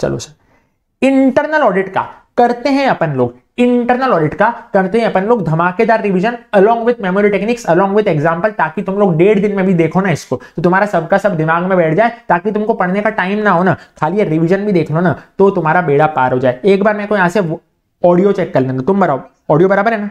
चलो sir, internal audit का करते हैं अपन लोग, इंटरनल ऑडिट का करते हैं अपन लोग धमाकेदार revision along with memory techniques along with example, ताकि तुम लोग 1.5 दिन में भी देखो ना इसको तो तुम्हारा सबका सब दिमाग में बैठ जाए, ताकि तुमको पढ़ने का टाइम ना हो ना, खाली ये रिवीजन भी देख लो ना तो तुम्हारा बेड़ा पार हो जाए। एक बार मेरे को यहाँ से ऑडियो चेक कर लेना, तुम बताओ ऑडियो बराबर है ना?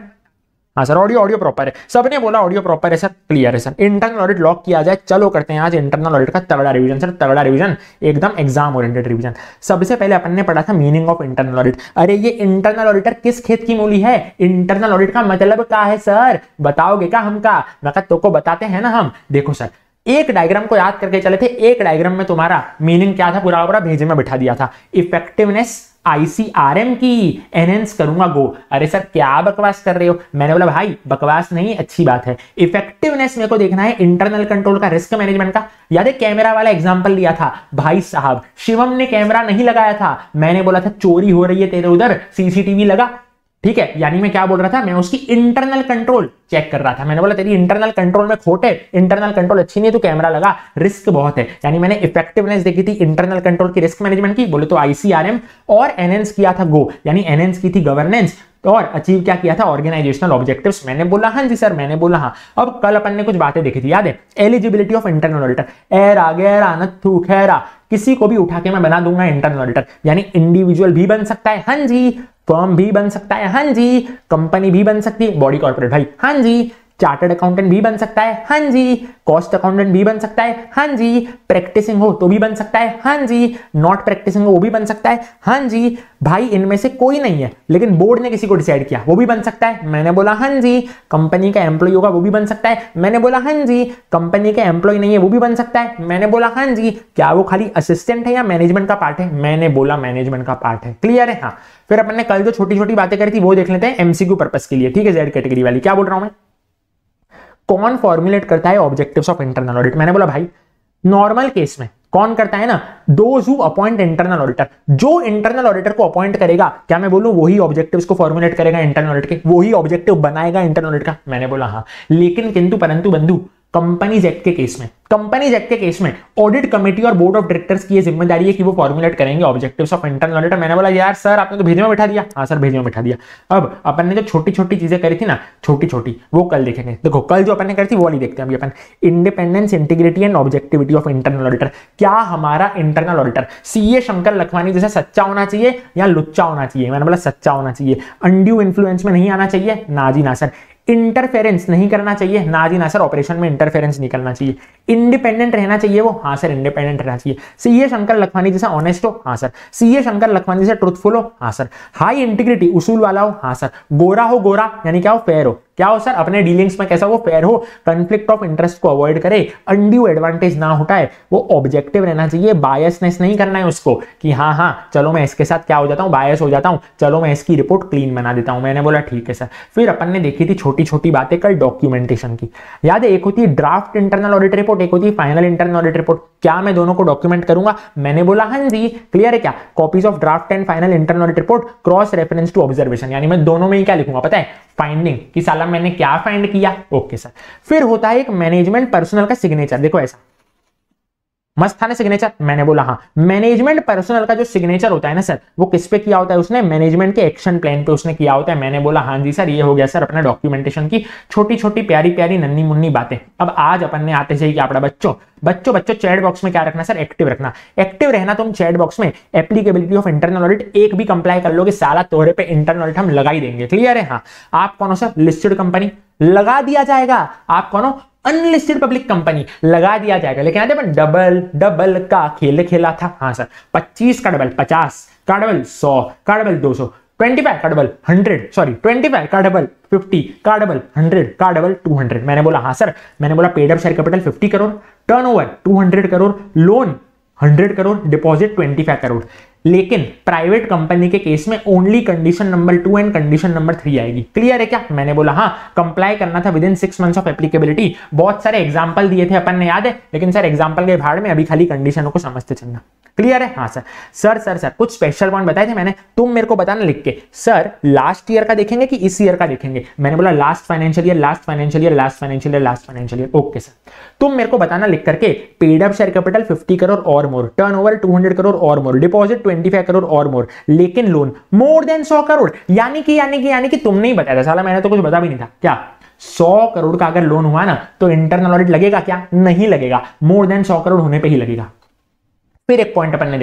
हाँ सर, ऑडियो प्रॉपर है, सबने बोला ऑडियो प्रॉपर है सर, क्लियर है सर। इंटरनल ऑडिट लॉक किया जाए, चलो करते हैं आज इंटरनल ऑडिट का तगड़ा रिवीजन सर, तगड़ा रिवीजन, एकदम एग्जाम ओरिएंटेड रिवीजन। सबसे पहले अपन ने पढ़ा था मीनिंग ऑफ इंटरनल ऑडिट। अरे ये इंटरनल ऑडिटर किस खेत की मूली है? इंटरनल ऑडिट का मतलब क्या है सर, बताओगे क्या हमका? मैं तो को बताते हैं ना हम। देखो सर, एक डायग्राम को याद करके चले थे, एक डायग्राम में तुम्हारा मीनिंग क्या था पूरा पूरा भेजे में बिठा दिया था, इफेक्टिवनेस ICRM की एनहेंस करूंगा गो। अरे सर क्या बकवास कर रहे हो? मैंने बोला भाई बकवास नहीं, अच्छी बात है। इफेक्टिवनेस मेरे को देखना है इंटरनल कंट्रोल का, रिस्क मैनेजमेंट का। याद है कैमरा वाला एग्जांपल लिया था भाई साहब, शिवम ने कैमरा नहीं लगाया था, मैंने बोला था चोरी हो रही है तेरे उधर, CCTV लगा, ठीक है। यानी मैं क्या बोल रहा था, मैं उसकी इंटरनल कंट्रोल चेक कर रहा था। मैंने बोला तेरी इंटरनल कंट्रोल में खोट है, इंटरनल कंट्रोल अच्छी नहीं है, तो कैमरा लगा, रिस्क बहुत है। यानी मैंने इफेक्टिवनेस देखी थी इंटरनल कंट्रोल की, रिस्क मैनेजमेंट की, बोले तो ICRM, और एनहेंस किया था गो, यानी एनहेंस की थी गवर्नेंस, और अचीव क्या किया था, ऑर्गेनाइजेशनल ऑब्जेक्टिव्स। मैंने बोला हाँ जी सर, मैंने बोला हाँ। अब कल अपन ने कुछ बातें देखी थी, याद है? एलिजिबिलिटी ऑफ इंटरनल ऑडिटर, एरा गैरा नथु खैरा, किसी को भी उठा के मैं बना दूंगा इंटरनल ऑडिटर। यानी इंडिविजुअल भी बन सकता है, हाँ जी, फर्म भी बन सकता है, हाँ जी, कंपनी भी बन सकती है, बॉडी कॉर्पोरेट भाई, हाँ जी, चार्टर्ड अकाउंटेंट भी बन सकता है, हाँ जी, कॉस्ट अकाउंटेंट भी बन सकता है, हाँ जी, प्रैक्टिसिंग हो तो भी बन सकता है, हाँ जी, नॉट प्रैक्टिसिंग हो वो भी बन सकता है, हाँ जी। भाई इनमें से कोई नहीं है लेकिन बोर्ड ने किसी को डिसाइड किया, वो भी बन सकता है, मैंने बोला हाँ जी। कंपनी का एम्प्लॉय होगा वो भी बन सकता है, मैंने बोला हाँ जी। कंपनी का एम्प्लॉय नहीं है वो भी बन सकता है, मैंने बोला हाँ जी। क्या वो खाली असिस्टेंट है या मैनेजमेंट का पार्ट है? मैंने बोला मैनेजमेंट का पार्ट है, क्लियर है? हाँ। फिर अपन ने कल जो छोटी छोटी बातें करी थी वो देख लेते हैं MCQ पर्पस के लिए, ठीक है? जेड कैटेगरी वाली। क्या बोल रहा हूं मैं, कौन फॉर्मुलेट करता है ऑब्जेक्टिव्स ऑफ इंटरनल ऑडिट? मैंने बोला भाई नॉर्मल केस में कौन करता है ना, those who appoint internal auditor, जो इंटरनल ऑडिटर को अपॉइंट करेगा, क्या मैं बोलूं, वही ऑब्जेक्टिव्स को फॉर्मुलेट करेगा इंटरनल ऑडिट के, वही ऑब्जेक्टिव बनाएगा इंटरनल ऑडिट का। मैंने बोला हाँ, लेकिन किंतु परंतु बंधु, कंपनीज एक्ट के केस में, कंपनीज एक्ट के केस में ऑडिट कमेटी और बोर्ड ऑफ डायरेक्टर्स की ये जिम्मेदारी है कि वो फॉर्मुलेट करेंगे ऑब्जेक्टिव्स ऑफ इंटरनल ऑडिटर। मैंने बोला यार सर आपने तो भेजे में बैठा दिया। हाँ सर भेजे में बैठा दिया। अब अपन ने जो छोटी छोटी चीजें करी थी ना, छोटी छोटी, वो कल देखेंगे। देखो कल जो अपन ने करी थी वो वाली देखते हैं अभी अपन, independence, integrity and objectivity of internal auditor. क्या हमारा internal auditor CA Shankar Lakhwani जैसा सच्चा होना चाहिए या लुच्चा होना चाहिए? मैंने बोला सच्चा होना चाहिए। अनड्यू इन्फ्लुएंस में नहीं आना चाहिए, ना जी ना सर। इंटरफेरेंस नहीं करना चाहिए, ना जी ना सर, ऑपरेशन में इंटरफेरेंस नहीं करना चाहिए। इंडिपेंडेंट रहना चाहिए वो, हाँ सर इंडिपेंडेंट रहना चाहिए। CA शंकर लखवानी जैसा ऑनेस्ट हो, हाँ सर। CA शंकर लखवानी जैसा ट्रुथफुल हो, हाँ सर। हाई इंटीग्रिटी, उसूल वाला हो, हाँ सर। गोरा हो, गोरा यानी क्या हो, फेयर हो, क्या हो सर, अपने डीलिंग्स में कैसा हो, फेयर हो। कंफ्लिक्ट ऑफ इंटरेस्ट को अवॉइड करे, अनड्यू एडवांटेज ना उठाए, वो ऑब्जेक्टिव रहना चाहिए। बायसनेस नहीं करना है उसको कि हाँ हाँ चलो मैं इसके साथ क्या हो जाता हूँ, बायस हो जाता हूँ, चलो मैं इसकी रिपोर्ट क्लीन बना देता हूँ। मैंने बोला ठीक है सर। फिर अपन ने देखी थी छोटी छोटी बातें कल डॉक्यूमेंटेशन की, याद है? एक होती है ड्राफ्ट इंटरनल ऑडिट रिपोर्ट, एक होती है फाइनल इंटरनल ऑडिट रिपोर्ट। क्या मैं दोनों को डॉक्यूमेंट करूंगा? मैंने बोला हाँ जी, क्लियर है क्या? Copies of draft and final internal audit report cross reference to observation, यानी मैं दोनों में ही क्या लिखूंगा पता है, फाइंडिंग कि साला मैंने क्या फाइंड किया। Okay sir. फिर होता है एक मैनेजमेंट पर्सनल का सिग्नेचर, देखो ऐसा मस्त था ना सिग्नेचर? मैंने बोला हाँ। मैनेजमेंट पर्सनल का जो सिग्नेचर होता है ना सर, वो किस पे किया होता है उसने? मैनेजमेंट के एक्शन प्लान पे उसने किया होता है। मैंने बोला हाँ जी सर, ये हो गया सर अपना डॉक्यूमेंटेशन की छोटी छोटी प्यारी प्यारी नन्ही मुन्नी बातें। अब आज अपन ने आते से कि आपड़ा बच्चों चैट बॉक्स में क्या रखना सर, एक्टिव रखना। एक्टिव रहना तुम चैट बॉक्स में। एप्लीकेबिलिटी ऑफ इंटरनल ऑडिट एक भी कंप्लाई कर लोगे साला तोहरे पे इंटरनल ऑडिट हम लगा ही देंगे, क्लियर है? हाँ। आप कौन हो सर? लिस्टेड कंपनी, लगा दिया जाएगा। आप कौन हो? अनलिस्टेड पब्लिक कंपनी, लगा दिया जाएगा। लेकिन आज डबल डबल का खेल खेला था, हाँ सर। 25 का डबल 50, का डबल 100, का डबल 200, 25 का डबल 100, सॉरी 25 का डबल 50, का डबल 100, का डबल 200। मैंने बोला हाँ सर। मैंने बोला paid up share capital 50 crore, turnover 200 crore, loan 100 crore, deposit 25 crore. लेकिन प्राइवेट कंपनी के केस में only condition number 2 and condition number 3 आएगी, क्लियर है क्या? मैंने बोला हाँ। कंप्लाई करना था with in 6 months of applicability. बहुत सारे एग्जांपल दिए थे अपन ने, याद है? लेकिन सर एग्जांपल के भाड़ में अभी खाली कंडीशनों को समझते चलना, क्लियर है? हाँ सर। सर कुछ स्पेशल पॉइंट बताए थे मैंने, तुम मेरे को बताना लिख के, सर लास्ट ईयर का देखेंगे कि इस ईयर का देखेंगे? मैंने बोला last financial year, last financial year, last financial year, last financial year. Okay sir. तुम मेरे को बताना लिख करके, paid up share capital 50 crore और मोर, टर्नओवर 200 करोड़ और मोर, डिपॉजिट 25 करोड़ और मोर, लेकिन लोन मोर देन 100 करोड़। यानी कि तुमने ही बताया था, साला मैंने तो कुछ बता भी नहीं था क्या। 100 करोड़ का अगर लोन हुआ ना तो इंटरनल ऑडिट लगेगा क्या? नहीं लगेगा, मोर देन 100 करोड़ होने पे ही लगेगा। फिर एक पॉइंट अपन ने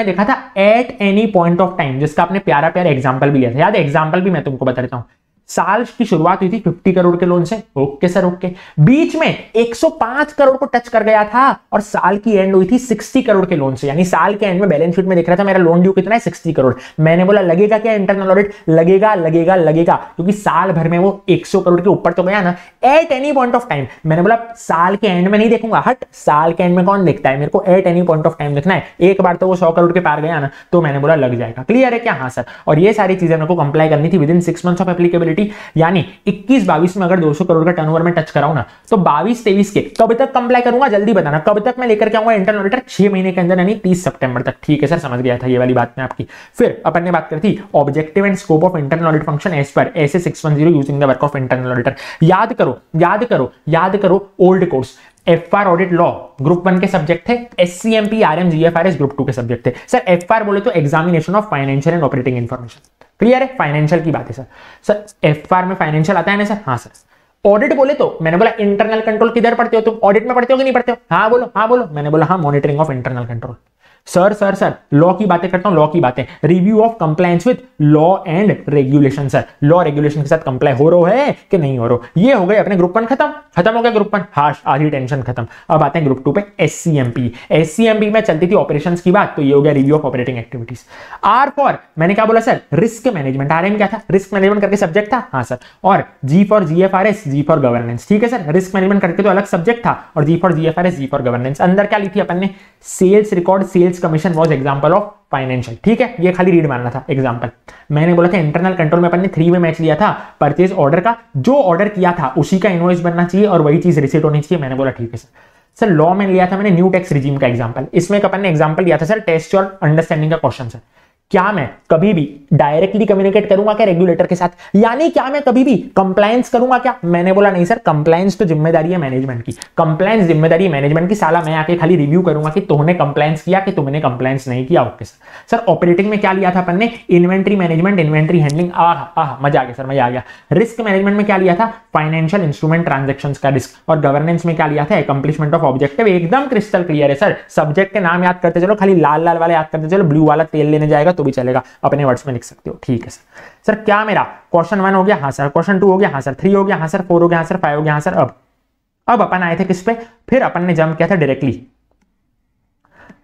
देखा था at any point of time, जिसका आपने प्यारा एग्जांपल भी लिया था, याद है? एग्जांपल भी मैं तुमको बता देता हूं। साल की शुरुआत हुई थी 50 करोड़ के लोन से, ओके सर ओके। बीच में 105 करोड़ को टच कर गया था और साल की एंड हुई थी 60 करोड़ के लोन से। यानी साल के एंड में बैलेंस शीट में दिख रहा था मेरा लोन ड्यू कितना है, 60 करोड़। मैंने बोला लगेगा क्या इंटरनल ऑडिट? लगेगा, क्योंकि साल भर में वो 100 करोड़ के ऊपर तो गया ना। At any point of time, मैंने बोला साल के एंड में नहीं देखूंगा, हट, साल के एंड में कौन देखता है, मेरे को at any point of time देखना है। एक बार तो वो 100 करोड़ के पार गया ना, तो मैंने बोला लग जाएगा। क्लियर है क्या? हाँ सर। और ये सारी चीजें मेरे को कंप्लाई करनी थी with in 6 months of applicability. यानी 21-22 में अगर 200 करोड़ का टर्नओवर में टच कराऊं ना, तो 22-23 के कब तक कंप्लाई करूंगा? जल्दी बताना, कब तक मैं लेकर के आऊंगा इंटरनल ऑडिटर? 6 महीने के अंदर, यानी 30 सितंबर तक। ठीक है सर, समझ गया था ये वाली बात मैं आपकी। फिर अपन ने बात करी थी objective and scope of internal audit function as per S 610 using the work of internal auditor. याद करो old course. FR audit law group 1 के सब्जेक्ट थे, एससीएमपी आरएम जीएफआरएस ग्रुप 2 के सब्जेक्ट थे। सर एफआर बोले तो examination of financial and operating information. Clear है? Financial की बात है सर एफआर में फाइनेंशियल आता है ना सर? हाँ सर। ऑडिट बोले तो मैंने बोला इंटरनल कंट्रोल किधर पढ़ते हो तुम? ऑडिट में पढ़ते हो कि नहीं पढ़ते हो? हाँ बोलो। मैंने बोला हाँ, monitoring of internal control. Sir law की बातें करता हूं, लॉ की बातें। Review of compliance with law and regulation. Sir law regulation के साथ कंप्लाई हो रहा है कि नहीं हो रहा? ये हो गए अपने ग्रुप 1 खत्म हो गया ग्रुप 1। हाश, आधी टेंशन खत्म। अब आते हैं ग्रुप 2 पे, एससीएमपी में चलती थी ऑपरेशंस की बात, तो ये हो गया review of operating activities. R for मैंने क्या बोला सर? Risk management. आरएम क्या था? रिस्क मैनेजमेंट करके सब्जेक्ट था। हाँ सर। और G for GFRS, G for governance. ठीक है सर, रिस्क मैनेजमेंट करके तो अलग सब्जेक्ट था, और G for GFRS, G for governance. अंदर क्या ली थी अपन ने? Sales record, sales commission was example of financial. ठीक है, ये खाली रीड मारना था एग्जांपल। मैंने बोला था इंटरनल कंट्रोल में अपन ने 3 में मैच लिया था, परचेज ऑर्डर का, जो ऑर्डर किया था उसी का इनवॉइस बनना चाहिए और वही चीज रिसीट होनी चाहिए। मैंने बोला ठीक है सर। लॉ में लिया था मैंने न्यू टैक्स रिजीम का एग्जांपल। इसमें अपन ने एग्जांपल लिया था सर टेस्ट योर अंडरस्टैंडिंग का क्वेश्चन। सर क्या मैं कभी भी डायरेक्टली कम्युनिकेट करूंगा क्या रेगुलेटर के साथ? यानी क्या मैं कभी भी कंप्लायंस करूंगा क्या? मैंने बोला नहीं सर, कंप्लायंस तो जिम्मेदारी है मैनेजमेंट की। कंप्लायंस जिम्मेदारी मैनेजमेंट की। साला मैं आके खाली रिव्यू करूंगा कि तुमने कंप्लायंस किया कि तुमने कंप्लायंस नहीं किया। Okay sir. ऑपरेटिंग में क्या लिया था अपन ने? Inventory management, inventory handling. मजा आ गया सर, मजा आ गया। रिस्क मैनेजमेंट में क्या लिया था? फाइनेंशियल इंस्ट्रूमेंट ट्रांजेक्शंस का रिस्क। और गवर्नेंस में क्या लिया था? Accomplishment of objective. एकदम क्रिस्टल क्लियर है सर। सब्जेक्ट के नाम याद करते चलो, खाली लाल लाल वाले याद करते चलो, ब्लू वाला तेल लेने जाएगा तो भी चलेगा, अपने वर्ड्स में लिख सकते हो। ठीक है सर। क्या मेरा क्वेश्चन 1 हो गया? हाँ सर। क्वेश्चन 2 हो गया? हाँ सर। 3 हो गया? हाँ सर। 4 हो गया? हाँ सर। 5 हो गया? हाँ सर। अब अपन आए थे किस पे? फिर अपन ने जंप किया था directly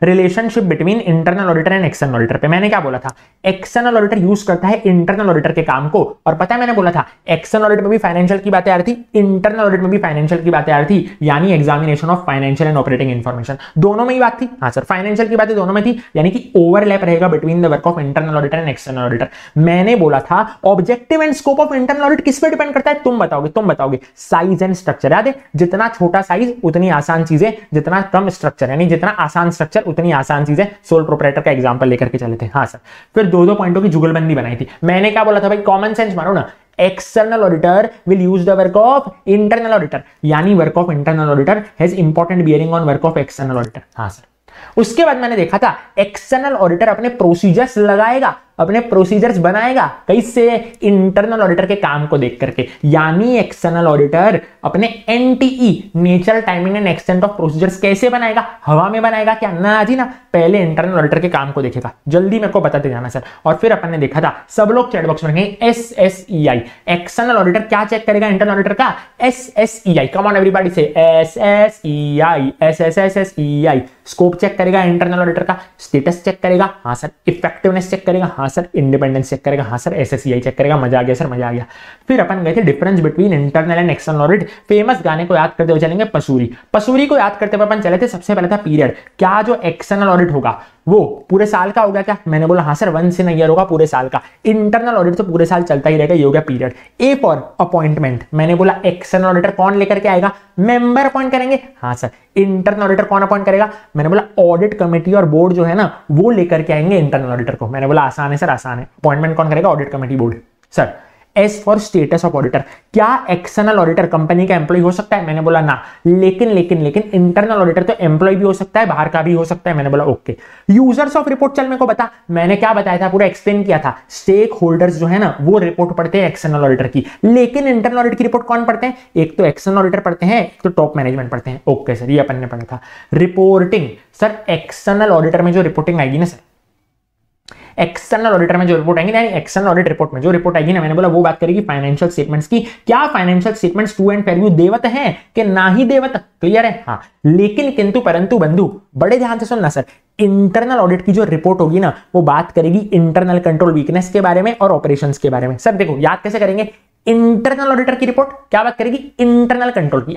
relationship between internal auditor and external auditor पे। मैंने क्या बोला था? एक्सटर्नल ऑडिटर यूज करता है इंटरनल ऑडिटर के काम को, और पता है मैंने बोला था एक्सटर्नल ऑडिट में भी फाइनेंशियल की बातें आ रही थी, इंटरनल ऑडिट में भी फाइनेंशियल की बातें आ रही थी, यानी examination of financial and operating information. दोनों में ही बात थी। हाँ सर, फाइनेंशियल की बातें दोनों में थी, यानी कि ओवरलैप रहेगा between the work of internal auditor and external auditor. मैंने बोला था objective and scope of internal audit किस पे डिपेंड करता है? तुम बताओगे। Size and structure. याद है, जितना छोटा साइज उतनी आसान चीजें, जितना कम स्ट्रक्चर यानी जितना आसान स्ट्रक्चर उतनी आसान चीजें। सोल प्रोप्राइटर का एग्जांपल लेकर के चले थे। हाँ सर। फिर 2 पॉइंटों की जुगलबंदी बनाई थी। मैंने क्या बोला था भाई? कॉमन सेंस मारो ना। External auditor will use the work of internal auditor, यानी work of internal auditor has important bearing on work of external auditor. हाँ सर। उसके बाद मैंने देखा था एक्सटर्नल ऑडिटर अपने प्रोसीजर्स लगाएगा, अपने प्रोसीजर्स बनाएगा, कैसे? इंटरनल ऑडिटर के काम को देख करके। यानी एक्सटर्नल ऑडिटर अपने NTE, natural timing and extent of procedures कैसे बनाएगा? हवा में बनाएगा क्या? ना जी ना, पहले इंटरनल ऑडिटर के काम को देखेगा। जल्दी मेरे को बताते जाना सर। और फिर अपन ने देखा था, सब लोग चैट बॉक्स में कहेंगे SSEI। एक्सटर्नल ऑडिटर क्या चेक करेगा इंटरनल ऑडिटर का? SSEI। कम ऑन एवरीबॉडी से SSEI, SSEI। स्कोप चेक करेगा इंटरनल ऑडिटर का, स्टेटस चेक करेगा। हाँ सर। इफेक्टिवनेस चेक करेगा। हाँ सर। इंडिपेंडेंस चेक करेगा। हाँ सर। SSEI चेक करेगा। मजा आ गया सर, मजा आ गया। फिर अपन गए थे difference between internal and external audit. Famous गाने को याद करते हुए चलेंगे पसूरी को याद करते हुए अपन चले थे। सबसे पहले था पीरियड। क्या जो एक्सटर्नल ऑडिट होगा वो पूरे साल का होगा क्या? मैंने बोला हाँ सर, 1 ईयर होगा पूरे साल का। इंटरनल ऑडिट तो पूरे साल चलता ही रहेगा, ये हो गया पीरियड। A for appointment. मैंने बोला एक्सटर्नल ऑडिटर कौन लेकर के आएगा? मेंबर अपॉइंट करेंगे। हाँ सर। इंटरनल ऑडिटर कौन अपॉइंट करेगा? मैंने बोला ऑडिट कमेटी और बोर्ड जो है ना, वो लेकर के आएंगे इंटरनल ऑडिटर को। मैंने बोला आसान है सर, आसान है। अपॉइंटमेंट कौन करेगा? Audit committee, board. Sir S for status of auditor. क्या एक्सटर्नल ऑडिटर कंपनी का एम्प्लॉय हो सकता है? मैंने बोला ना, लेकिन इंटरनल ऑडिटर तो एम्प्लॉय भी हो सकता है, बाहर का भी हो सकता है। मैंने बोला ओके। यूजर्स ऑफ रिपोर्ट, चल मेरे को बता, मैंने क्या बताया था, पूरा एक्सप्लेन किया था। स्टेक होल्डर्स जो है ना वो रिपोर्ट पढ़ते हैं एक्सटर्नल ऑडिटर की, लेकिन इंटरनल ऑडिट की रिपोर्ट कौन पढ़ते हैं? एक तो एक्सटर्नल ऑडिटर पढ़ते हैं, एक तो टॉप मैनेजमेंट पढ़ते हैं। ओके सर, ये अपन ने पढ़ा था। रिपोर्टिंग सर, एक्सटर्नल ऑडिटर में जो रिपोर्टिंग आएगी ना सर, एक्सटर्नल ऑडिटर में जो रिपोर्ट आएगी ना, एक्सटर्नल ऑडिट रिपोर्ट में जो रिपोर्ट आएगी ना, मैंने बोला वो बात करेगी फाइनेंशियल स्टेटमेंट्स की। क्या financial statements true and fair view देवत हैं कि ना ही देवत? क्लियर है? हाँ, लेकिन किंतु परंतु बंधु, बड़े ध्यान से सुनना सर, इंटरनल ऑडिट की जो रिपोर्ट होगी ना वो बात करेगी इंटरनल कंट्रोल वीकनेस के बारे में और ऑपरेशंस के बारे में। सर देखो, याद कैसे करेंगे? इंटरनल ऑडिटर की रिपोर्ट क्या बात करेगी? इंटरनल कंट्रोल की।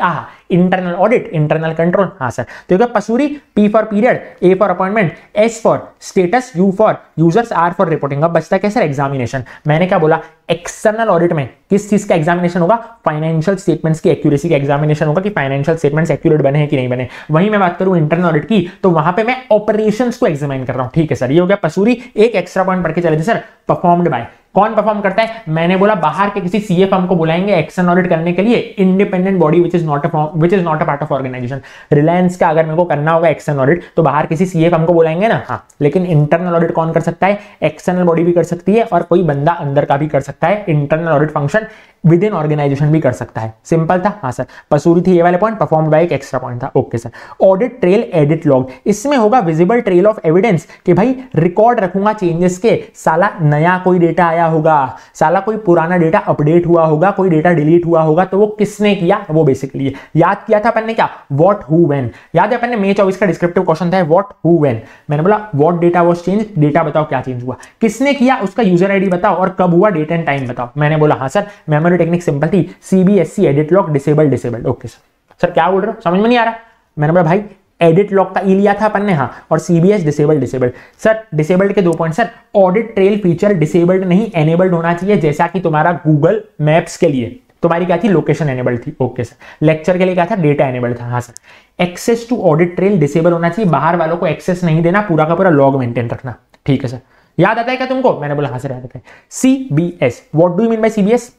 Internal audit, internal control. हाँ सर, तो क्या पसूरी, P for period, A for appointment, S for status, U for users, R for reporting. अब बचता क्या सर? एग्जामिनेशन। मैंने क्या बोला? एक्सटर्नल ऑडिट में किस चीज का एग्जामिनेशन होगा? फाइनेंशियल स्टेटमेंट्स की एक्यूरेसी का एग्जामिनेशन होगा कि फाइनेंशियल स्टेटमेंट्स एक्यूरेट बने हैं कि नहीं बने। वहीं मैं बात करूं इंटरनल ऑडिट की, तो वहां पे मैं ऑपरेशंस को एग्जामिन कर रहा हूं। ठीक है सर, ये हो गया पसूरी। एक एक्स्ट्रा पॉइंट पढ़ के चले थे सर, परफॉर्म्ड बाय। कौन परफॉर्म करता है? मैंने बोला बाहर के किसी सीए फर्म को बुलाएंगे एक्सटर्नल ऑडिट करने के लिए, independent body which is not a part of organization. Reliance का अगर मेरे को करना होगा एक्सटर्नल ऑडिट तो बाहर किसी सीए फर्म को बुलाएंगे ना। हाँ, लेकिन इंटरनल ऑडिट कौन कर सकता है? एक्सटर्नल बॉडी भी कर सकती है और कोई बंदा अंदर का भी कर सकता है। Internal audit function within organization भी कर सकता है। सिंपल था। हाँ सर, पसूरी थी ये वाले पॉइंट, परफॉर्म्ड बाय एक एक्स्ट्रा पॉइंट था। Okay sir. Audit trail, edit log, इसमें होगा विजिबल ट्रेल ऑफ एविडेंस कि भाई रिकॉर्ड रखूंगा चेंजेस के। साला नया कोई डेटा आया होगा, साला कोई पुराना डेटा अपडेट हुआ होगा, कोई डेटा डिलीट हुआ होगा, तो वो किसने किया? वो बेसिकली है। याद किया था अपन ने क्या? What, who, when. याद है अपन ने मई 24 का डिस्क्रिप्टिव क्वेश्चन था व्हाट, हु, व्हेन। मैंने बोला what data was change, data बताओ क्या चेंज हुआ, किसने किया, उसका यूजर आईडी बताओ और कब हुआ, डेट एंड टाइम बताओ। मैंने बोला हाँ सर, मेमोरी टेक्निक सिंपल थी, CBSE edit log disabled. Okay sir, क्या बोल रहे हो? समझ में नहीं आ रहा? मैंने बोला भाई एडिट लॉग का ई लिया था अपन ने, हाँ, और सीबीएस डिसेबल्ड। सर डिसेबल्ड के 2 point sir, audit trail feature disabled नहीं एनेबल्ड होना चाहिए, जैसा कि तुम्हारा गूगल मैप्स के लिए तुम्हारी क्या थी? लोकेशन एनेबल्ड थी। Okay sir. लेक्चर के लिए क्या था? डेटा एनेबल्ड था। हाँ sir. Access to audit trail disable होना चाहिए, बाहर वालों को एक्सेस नहीं देना, पूरा का पूरा लॉग मेंटेन रखना। ठीक है सर, याद आता है क्या तुमको? मैंने बोला हाँ सर याद आता है। CBS, what do you mean bye CBS?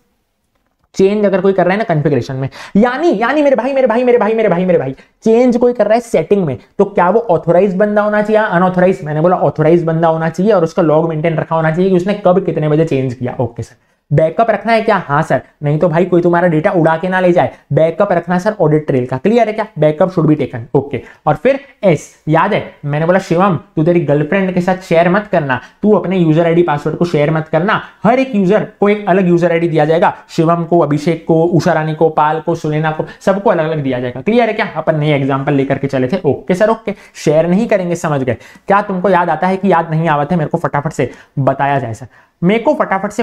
Change अगर कोई कर रहा है ना कॉन्फ़िगरेशन में, यानी मेरे भाई चेंज कोई कर रहा है सेटिंग में, तो क्या वो ऑथोराइज बंदा होना चाहिए, अनऑथोराइज? मैंने बोला ऑथोराइज बंदा होना चाहिए और उसका लॉग मेंटेन रखा होना चाहिए कि उसने कब कितने बजे चेंज किया। Okay sir. बैकअप रखना है क्या? हाँ सर, नहीं तो भाई कोई तुम्हारा डेटा उड़ा के ना ले जाए। बैकअप रखना सर ऑडिट ट्रेल का। क्लियर है क्या? Backup should be taken. Okay. और फिर एस, याद है मैंने बोला शिवम तू तेरी गर्लफ्रेंड के साथ शेयर मत करना, तू अपने यूजर आईडी पासवर्ड को शेयर मत करना। हर एक यूजर को एक अलग यूजर आईडी दिया जाएगा, शिवम को, अभिषेक को, उषा रानी को, पाल को, सुलेना को, सबको अलग अलग दिया जाएगा। क्लियर है क्या? अपन नए एग्जाम्पल लेकर के चले थे। Okay sir, okay. शेयर नहीं करेंगे, समझ गए? क्या तुमको याद आता है कि याद नहीं आवत है? मेरे को फटाफट से बताया जाए सर, मेरे को फटाफट से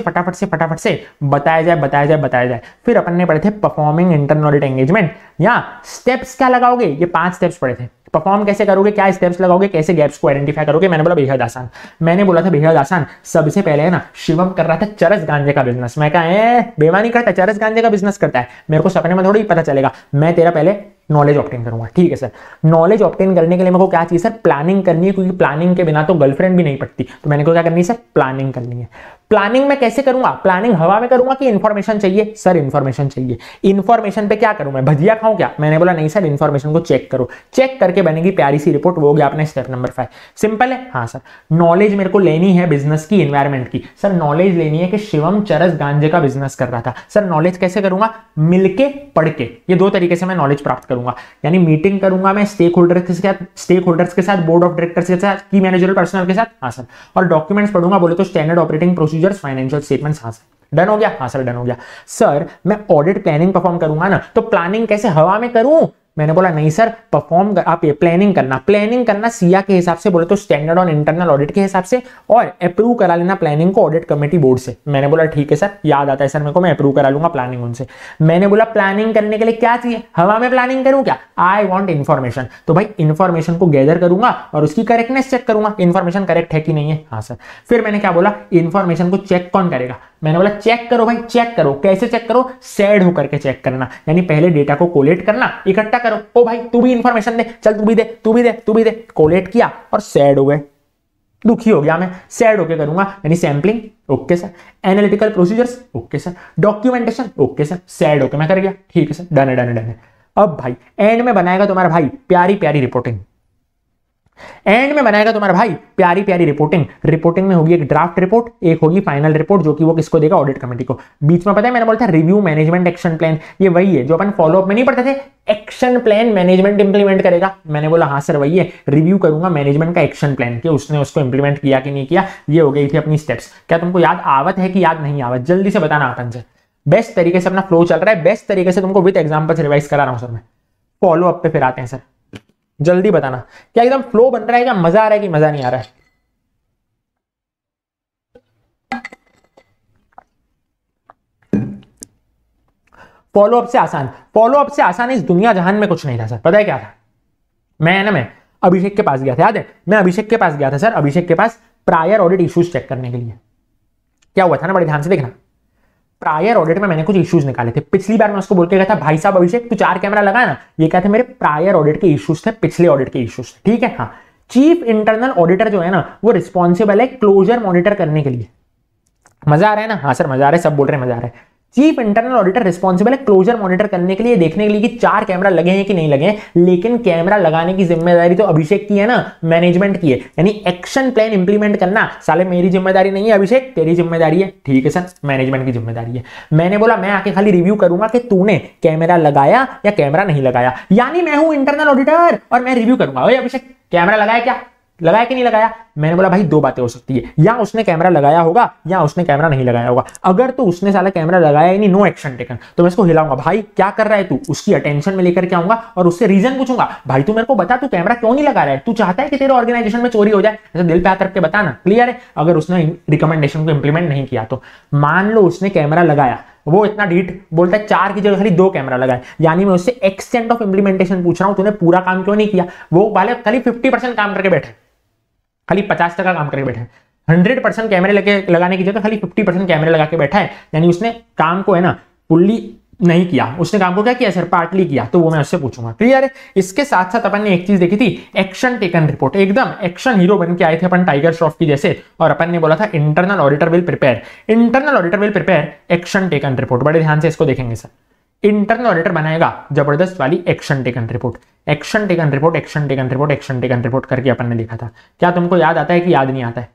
बताया जाए। फिर अपन ने पढ़े थे परफॉर्मिंग इंटरनल ऑडिट एंगेजमेंट। या स्टेप्स क्या लगाओगे? ये 5 स्टेप्स पढ़े थे। परफॉर्म कैसे करोगे, क्या स्टेप्स लगाओगे, कैसे गैप्स को आइडेंटिफाई करोगे? मैंने बोला बेहद आसान। मैंने बोला था बेहद आसान। सबसे पहले है ना, शिवम कर रहा था चरस गांजे का बिजनेस। मैं कहा बेईमानी करता, चरस गांजे का बिजनेस करता है, मेरे को सपने में थोड़ी पता चलेगा। मैं तेरा पहले नॉलेज ऑब्टेन करूंगा। ठीक है सर। नॉलेज ऑब्टेन करने के लिए मेरे को क्या चाहिए सर? प्लानिंग करनी है, क्योंकि प्लानिंग के बिना तो गर्लफ्रेंड भी नहीं पटती। तो मैंने को क्या करनी है सर? प्लानिंग करनी है। प्लानिंग में कैसे करूंगा? प्लानिंग हवा में करूंगा कि इंफॉर्मेशन चाहिए? सर इंफॉर्मेशन चाहिए। इंफॉर्मेशन पे क्या करूं मैं? भजिया खाऊं क्या? मैंने बोला नहीं सर, इंफॉर्मेशन को चेक करो, चेक करके बनेगी प्यारी सी रिपोर्ट। वो हो गया अपने स्टेप नंबर 5। सिंपल है। हाँ सर। नॉलेज मेरे को लेनी है बिजनेस की, एनवायरमेंट की। सर नॉलेज लेनी है कि शिवम चरस गांजे का बिजनेस कर रहा था। सर नॉलेज कैसे करूंगा? मिलके, पढ़ के। ये 2 तरीके से मैं नॉलेज प्राप्त करूंगा। यानी मीटिंग करूंगा मैं स्टेक होल्डर्स के साथ, बोर्ड ऑफ डायरेक्टर्स के साथ, की मैनेजरल पर्सनल के साथ। हाँ सर। और डॉक्यूमेंट्स पढ़ूंगा, बोले तो standard operating procedures, financial statements. हाँ सर। डन हो गया? हाँ सर डन हो गया। सर मैं ऑडिट प्लानिंग परफॉर्म करूंगा ना, तो प्लानिंग कैसे हवा में करूं? मैंने बोला नहीं सर, आप ये प्लानिंग करना सिया के हिसाब से, बोले तो स्टैंडर्ड ऑन इंटरनल ऑडिट के हिसाब से, और अप्रूव करा लेना प्लानिंग को ऑडिट कमेटी बोर्ड से। मैंने बोला ठीक है सर, याद आता है सर मेरे को, मैं अप्रूव करा लूंगा प्लानिंग उनसे। मैंने बोला प्लानिंग करने के लिए क्या चाहिए? हवा में प्लानिंग करूं क्या? I want information. तो भाई इन्फॉर्मेशन को गैदर करूंगा और उसकी करेक्टनेस चेक करूंगा, इन्फॉर्मेशन करेक्ट है कि नहीं है। हाँ सर। फिर मैंने क्या बोला? इन्फॉर्मेशन को चेक कौन करेगा? मैंने बोला चेक करो भाई, चेक करो। कैसे चेक करो? सेड होकर के चेक करना, यानी पहले डेटा को कोलेट करना, इकट्ठा करो। ओ भाई तू भी इंफॉर्मेशन दे, चल तू भी दे। कोलेट किया और सेड हो गए। दुखी हो गया मैं, सैड होके करूंगा, यानी sampling, okay sir. Analytical procedures, okay sir. Documentation, okay sir. Sad होके मैं कर गया, ठीक है सर, डन है, डन है, डन है। अब भाई एंड में बनाएगा तुम्हारा भाई प्यारी प्यारी रिपोर्टिंग, एंड में बनाएगा तुम्हारा भाई प्यारी प्यारी रिपोर्टिंग। रिपोर्टिंग में होगी एक ड्राफ्ट रिपोर्ट, एक होगी फाइनल रिपोर्ट, जो कि वो किसको देगा, ऑडिट कमेटी को। बीच में पता है मैंने बोला था रिव्यू मैनेजमेंट एक्शन प्लान, ये वही है जो अपन फॉलोअप में नहीं पढ़ते थे, एक्शन प्लान मैनेजमेंट इंप्लीमेंट करेगा। मैंने बोला हाँ सर वही है, रिव्यू करूंगा मैनेजमेंट का एक्शन प्लान कि उसने उसको इंप्लीमेंट किया कि नहीं किया। ये हो गई थी अपनी स्टेप्स। क्या तुमको याद आवत है कि याद नहीं आवत, जल्दी से बताना अपन से। बेस्ट तरीके से अपना फ्लो चल रहा है, बेस्ट तरीके से तुमको विद एग्जांपल्स रिवाइज करा रहा हूं सर मैं। फॉलो अप पे फिर आते हैं सर, जल्दी बताना क्या एकदम फ्लो बन रहा है, क्या मजा आ रहा है कि मजा नहीं आ रहा है। फॉलोअप से आसान, फॉलोअप से आसान इस दुनिया जहान में कुछ नहीं था सर। पता है क्या था, मैं अभिषेक के पास गया था, याद है मैं अभिषेक के पास गया था सर, अभिषेक के पास प्रायर ऑडिट इश्यूज चेक करने के लिए। क्या हुआ था ना, बड़े ध्यान से देखना। प्रायर ऑडिट में मैंने कुछ इश्यूज निकाले थे। पिछली बार मैं उसको बोल के गया था भाई साहब अभिषेक तू 4 कैमरा लगा ना, ये कहते मेरे प्रायर ऑडिट के इश्यूज थे, पिछले ऑडिट के इश्यूज थे, ठीक है। हाँ, चीफ इंटरनल ऑडिटर जो है ना वो रिस्पॉन्सिबल है क्लोजर मॉनिटर करने के लिए। मजा आ रहा है ना, हाँ सर मजा आ रहा है, सब बोल रहे हैं मजा आ रहा है। चीफ इंटरनल ऑडिटर रिस्पॉन्सिबल है क्लोजर मॉनिटर करने के लिए, देखने के लिए कि 4 कैमरा लगे हैं कि नहीं लगे हैं। लेकिन कैमरा लगाने की जिम्मेदारी तो अभिषेक की है ना, मैनेजमेंट की है, यानी एक्शन प्लान इंप्लीमेंट करना साले मेरी जिम्मेदारी नहीं है अभिषेक, तेरी जिम्मेदारी है, ठीक है सर, मैनेजमेंट की जिम्मेदारी है। मैंने बोला मैं आके खाली रिव्यू करूंगा कि तूने कैमरा लगाया या कैमरा नहीं लगाया, यानी मैं हूं इंटरनल ऑडिटर और मैं रिव्यू करूंगा। ओए अभिषेक कैमरा लगाया क्या, लगाया कि नहीं लगाया। मैंने बोला भाई 2 बातें हो सकती है, या उसने कैमरा लगाया होगा या उसने कैमरा नहीं लगाया होगा। अगर तो उसने साला कैमरा लगाया ही नहीं, नो एक्शन टेकन, तो मैं इसको हिलाऊंगा, भाई क्या कर रहा है तू, उसकी अटेंशन में लेकर के आऊंगा और उससे रीजन पूछूंगा, भाई तू मेरे को बता तू कैमरा क्यों नहीं लगा रहा है, तू चाहता है कि तेरे ऑर्गेनाइजेशन में चोरी हो जाए, ऐसे दिल पे हाथ रख के बताना, क्लियर है। अगर उसने रिकमेंडेशन को इंप्लीमेंट नहीं किया तो मान लो उसने कैमरा लगाया, वो इतना ढीठ बोलता है 4 की जगह खाली 2 कैमरा लगाए, यानी मैं उससे एक्सटेंट ऑफ इंप्लीमेंटेशन पूछ रहा हूं, तूने पूरा काम क्यों नहीं किया। वो वाले खाली 50% काम करके बैठे, खाली 50% काम करके बैठा है, 100% कैमरे लगाने की जगह खाली 50% कैमरे लगा के बैठा है, यानी उसने काम को है ना फुल्ली नहीं किया। उसने काम को क्या किया सर, पार्टली किया, तो वो मैं उससे पूछूंगा, क्लियर है। इसके साथ साथ अपन ने एक चीज देखी थी, एक्शन टेकन रिपोर्ट, एकदम एक्शन हीरो बन के आए थे अपन टाइगर श्रॉफ की जैसे, और अपन ने बोला था internal auditor will prepare, internal auditor will prepare action taken report. बड़े ध्यान से इसको देखेंगे सर, इंटरनल ऑडिटर बनाएगा जबरदस्त वाली action taken report, action taken report, action taken report, action taken report करके अपन ने लिखा था। क्या तुमको याद आता है कि याद नहीं आता है।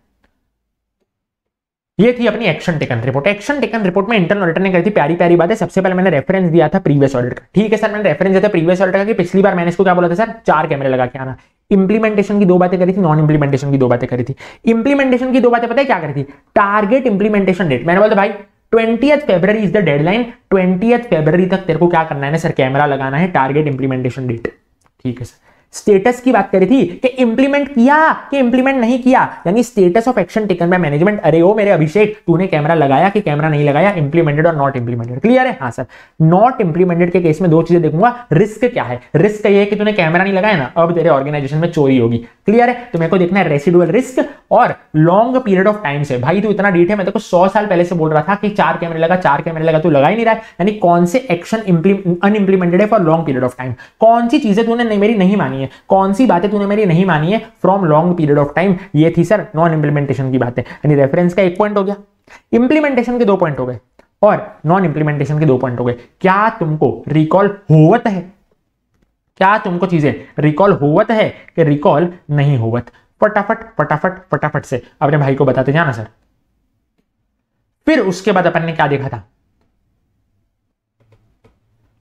ये थी अपनी action taken report. Action taken report में इंटरनल ऑडिटर ने करी थी प्यारी प्यारी बातें। सबसे पहले मैंने रेफरेंस दिया था प्रीवियस ऑडिट का, ठीक है सर, मैंने रेफरेंस दिया था प्रीवियस ऑडिट का कि पिछली बार मैंने इसको क्या बोला था सर, 4 कैमरे लगा के आना। इंप्लीमेंटेशन की 2 बातें करी थी, नॉन इंप्लीमेंटेशन की 2 बातें करी थी। इंप्लीमेंटेशन की 2 बातें पता है क्या करी थी, टारगेट इंप्लीमेंटेशन डेट, मैंने बोला था भाई 20th February is the deadline, 20th February तक तेरे को क्या करना है ना सर, कैमरा लगाना है, टारगेट इंप्लीमेंटेशन डेट, ठीक है सर। स्टेटस की बात करी थी कि इंप्लीमेंट किया कि इंप्लीमेंट नहीं किया, यानी status of action taken by management. अरे ओ मेरे अभिषेक तूने कैमरा लगाया कि कैमरा नहीं लगाया, इंप्लीमेंटेड और नॉट इंप्लीमेंटेड, क्लियर है। हाँ सर, नॉट इंप्लीमेंटेड के केस में 2 चीजें देखूंगा, रिस्क क्या है, रिस्क ये है कि तूने कैमरा नहीं लगाया ना, अब तेरे ऑर्गेनाइजेशन में चोरी होगी, क्लियर है। तो मेरे को देखना है रेसिडुअल रिस्क और लॉन्ग पीरियड ऑफ टाइम से। भाई तू इतना डीट है, मैं तेरे को 100 साल पहले से बोल रहा था कि 4 कैमरे लगा, 4 कैमरे लगा, तू लगा ही नहीं रहा है, यानी कौन से एक्शन अनइंप्लीमेंटेड है for long period of time, कौन सी चीजें तूने मेरी नहीं मानी है, कौन सी बातें तूने मेरी नहीं मानी है from long period of time. ये थी सर नॉन इंप्लीमेंटेशन की बातें, यानी रेफरेंस का 1 पॉइंट हो गया, इंप्लीमेंटेशन के 2 पॉइंट हो गए और नॉन इंप्लीमेंटेशन के 2 पॉइंट हो गए। क्या तुमको रिकॉल होवत है, क्या तुमको चीजें रिकॉल होवत है कि रिकॉल नहीं होवत। फटाफट फटाफट फटाफट से अपने भाई को बताते जाना सर। फिर उसके बाद अपन ने क्या देखा था,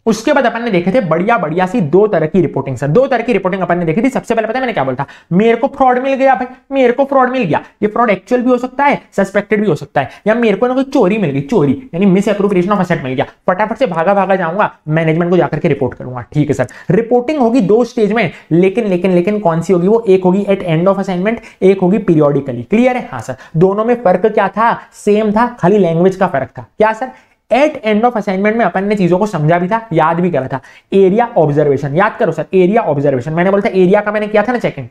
उसके बाद अपन ने देखे थे बढ़िया बढ़िया सी 2 तरह की रिपोर्टिंग सर, 2 तरह की रिपोर्टिंग अपन ने देखी थी। सबसे पहले पता है मैंने क्या बोला था, मेरे को फ्रॉड मिल गया भाई, मेरे को फ्रॉड मिल गया। ये फ्रॉड एक्चुअल भी हो सकता है, सस्पेक्टेड भी हो सकता है, या मेरे को ना कोई चोरी मिल गई, चोरी यानी मिस एप्रोप्रिएशन ऑफ एसेट मिल गया। फटाफट से भागा भागा जाऊंगा, मैनेजमेंट को जाकर के रिपोर्ट करूंगा, ठीक है सर। रिपोर्टिंग होगी 2 स्टेज में, लेकिन कौन सी होगी वो, एक होगी एट एंड ऑफ असाइनमेंट, एक होगी पीरियोडिकली, क्लियर है। हाँ सर, दोनों में फर्क क्या था, सेम था, खाली लैंग्वेज का फर्क था। क्या sir, at end of assignment में अपन ने चीजों को समझा भी था, याद भी करा था। एरिया ऑब्जर्वेशन याद करो सर, एरिया ऑब्जर्वेशन मैंने बोला था, एरिया का मैंने किया था ना चेकिंग,